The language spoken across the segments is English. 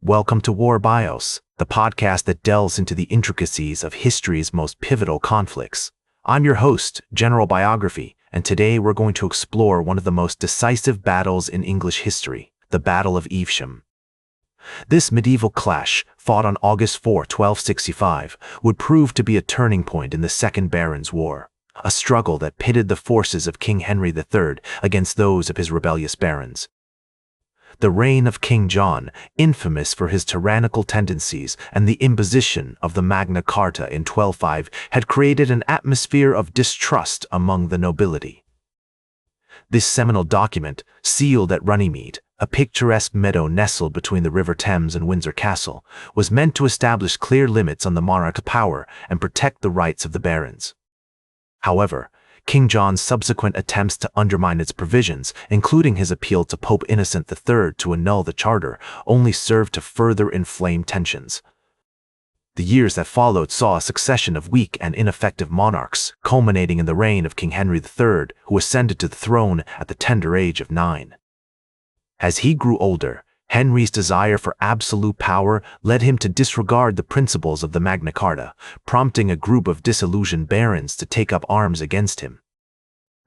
Welcome to War Bios, the podcast that delves into the intricacies of history's most pivotal conflicts. I'm your host, General Biography, and today we're going to explore one of the most decisive battles in English history, the Battle of Evesham. This medieval clash, fought on August 4, 1265, would prove to be a turning point in the Second Barons' War, a struggle that pitted the forces of King Henry III against those of his rebellious barons. The reign of King John, infamous for his tyrannical tendencies and the imposition of the Magna Carta in 1205, had created an atmosphere of distrust among the nobility. This seminal document, sealed at Runnymede, a picturesque meadow nestled between the River Thames and Windsor Castle, was meant to establish clear limits on the monarch's power and protect the rights of the barons. However, King John's subsequent attempts to undermine its provisions, including his appeal to Pope Innocent III to annul the charter, only served to further inflame tensions. The years that followed saw a succession of weak and ineffective monarchs, culminating in the reign of King Henry III, who ascended to the throne at the tender age of 9. As he grew older, Henry's desire for absolute power led him to disregard the principles of the Magna Carta, prompting a group of disillusioned barons to take up arms against him.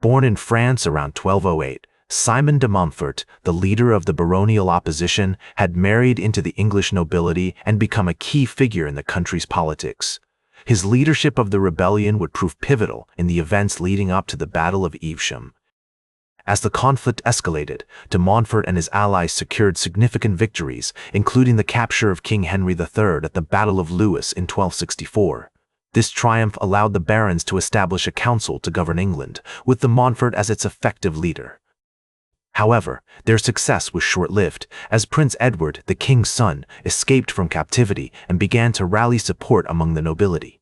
Born in France around 1208, Simon de Montfort, the leader of the baronial opposition, had married into the English nobility and become a key figure in the country's politics. His leadership of the rebellion would prove pivotal in the events leading up to the Battle of Evesham. As the conflict escalated, de Montfort and his allies secured significant victories, including the capture of King Henry III at the Battle of Lewes in 1264. This triumph allowed the barons to establish a council to govern England, with de Montfort as its effective leader. However, their success was short-lived, as Prince Edward, the king's son, escaped from captivity and began to rally support among the nobility.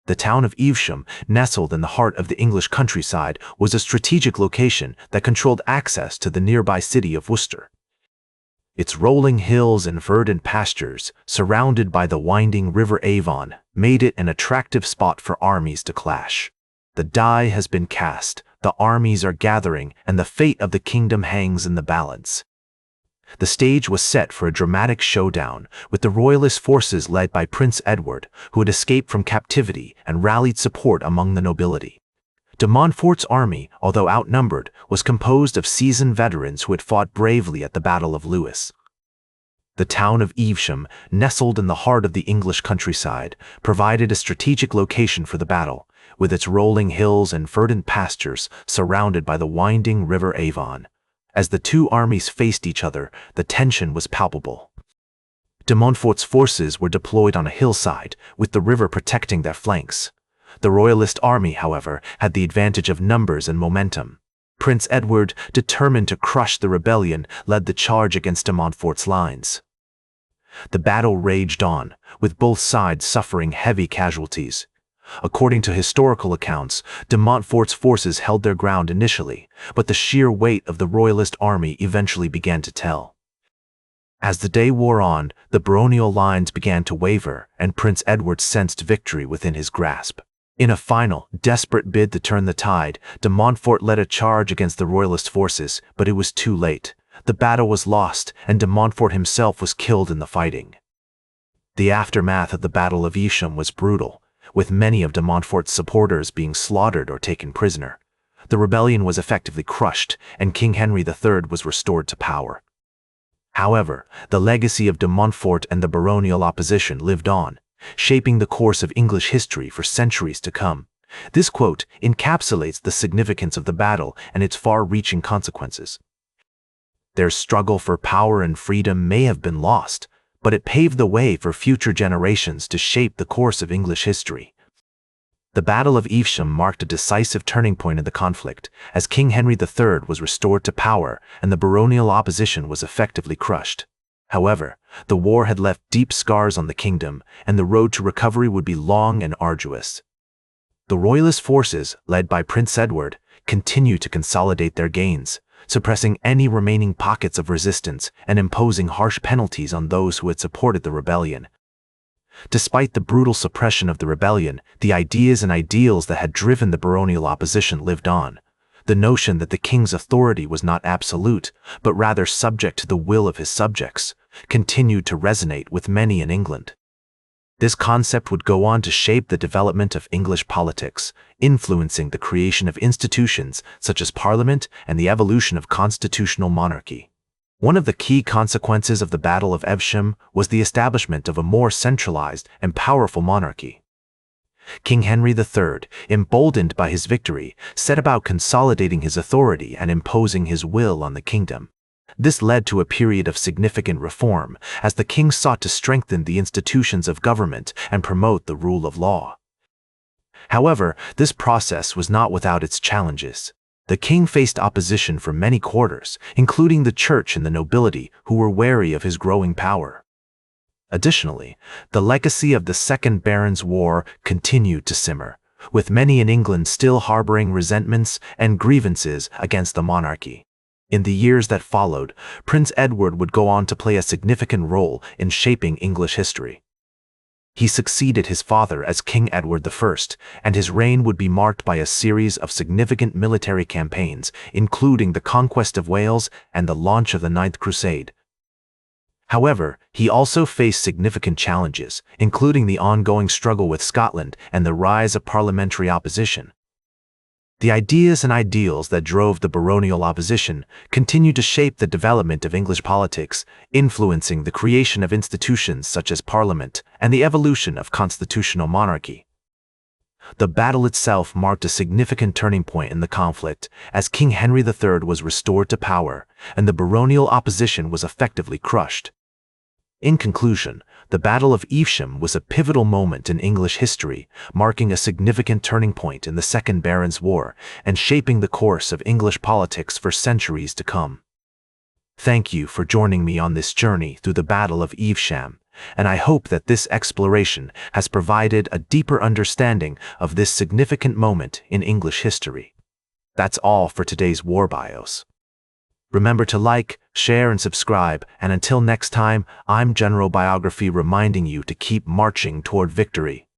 The town of Evesham, nestled in the heart of the English countryside, was a strategic location that controlled access to the nearby city of Worcester. Its rolling hills and verdant pastures, surrounded by the winding River Avon, made it an attractive spot for armies to clash. The die has been cast, the armies are gathering, and the fate of the kingdom hangs in the balance. The stage was set for a dramatic showdown, with the royalist forces led by Prince Edward, who had escaped from captivity and rallied support among the nobility. De Montfort's army, although outnumbered, was composed of seasoned veterans who had fought bravely at the Battle of Lewes. The town of Evesham, nestled in the heart of the English countryside, provided a strategic location for the battle, with its rolling hills and verdant pastures surrounded by the winding River Avon. As the two armies faced each other, the tension was palpable. De Montfort's forces were deployed on a hillside, with the river protecting their flanks. The royalist army, however, had the advantage of numbers and momentum. Prince Edward, determined to crush the rebellion, led the charge against de Montfort's lines. The battle raged on, with both sides suffering heavy casualties. According to historical accounts, de Montfort's forces held their ground initially, but the sheer weight of the royalist army eventually began to tell. As the day wore on, the baronial lines began to waver, and Prince Edward sensed victory within his grasp. In a final, desperate bid to turn the tide, de Montfort led a charge against the royalist forces, but it was too late. The battle was lost, and de Montfort himself was killed in the fighting. The aftermath of the Battle of Evesham was brutal, with many of de Montfort's supporters being slaughtered or taken prisoner. The rebellion was effectively crushed, and King Henry III was restored to power. However, the legacy of de Montfort and the baronial opposition lived on, shaping the course of English history for centuries to come. This quote encapsulates the significance of the battle and its far-reaching consequences. Their struggle for power and freedom may have been lost, but it paved the way for future generations to shape the course of English history. The Battle of Evesham marked a decisive turning point in the conflict, as King Henry III was restored to power and the baronial opposition was effectively crushed. However, the war had left deep scars on the kingdom, and the road to recovery would be long and arduous. The royalist forces, led by Prince Edward, continued to consolidate their gains, suppressing any remaining pockets of resistance and imposing harsh penalties on those who had supported the rebellion. Despite the brutal suppression of the rebellion, the ideas and ideals that had driven the baronial opposition lived on. The notion that the king's authority was not absolute, but rather subject to the will of his subjects, continued to resonate with many in England. This concept would go on to shape the development of English politics, influencing the creation of institutions such as Parliament and the evolution of constitutional monarchy. One of the key consequences of the Battle of Evesham was the establishment of a more centralized and powerful monarchy. King Henry III, emboldened by his victory, set about consolidating his authority and imposing his will on the kingdom. This led to a period of significant reform, as the king sought to strengthen the institutions of government and promote the rule of law. However, this process was not without its challenges. The king faced opposition from many quarters, including the church and the nobility, who were wary of his growing power. Additionally, the legacy of the Second Barons' War continued to simmer, with many in England still harboring resentments and grievances against the monarchy. In the years that followed, Prince Edward would go on to play a significant role in shaping English history. He succeeded his father as King Edward I, and his reign would be marked by a series of significant military campaigns, including the conquest of Wales and the launch of the Ninth Crusade. However, he also faced significant challenges, including the ongoing struggle with Scotland and the rise of parliamentary opposition. The ideas and ideals that drove the baronial opposition continued to shape the development of English politics, influencing the creation of institutions such as Parliament and the evolution of constitutional monarchy. The battle itself marked a significant turning point in the conflict, as King Henry III was restored to power, and the baronial opposition was effectively crushed. In conclusion, the Battle of Evesham was a pivotal moment in English history, marking a significant turning point in the Second Barons' War and shaping the course of English politics for centuries to come. Thank you for joining me on this journey through the Battle of Evesham, and I hope that this exploration has provided a deeper understanding of this significant moment in English history. That's all for today's War Bios. Remember to like, share, and subscribe, and until next time, I'm General Biography reminding you to keep marching toward victory.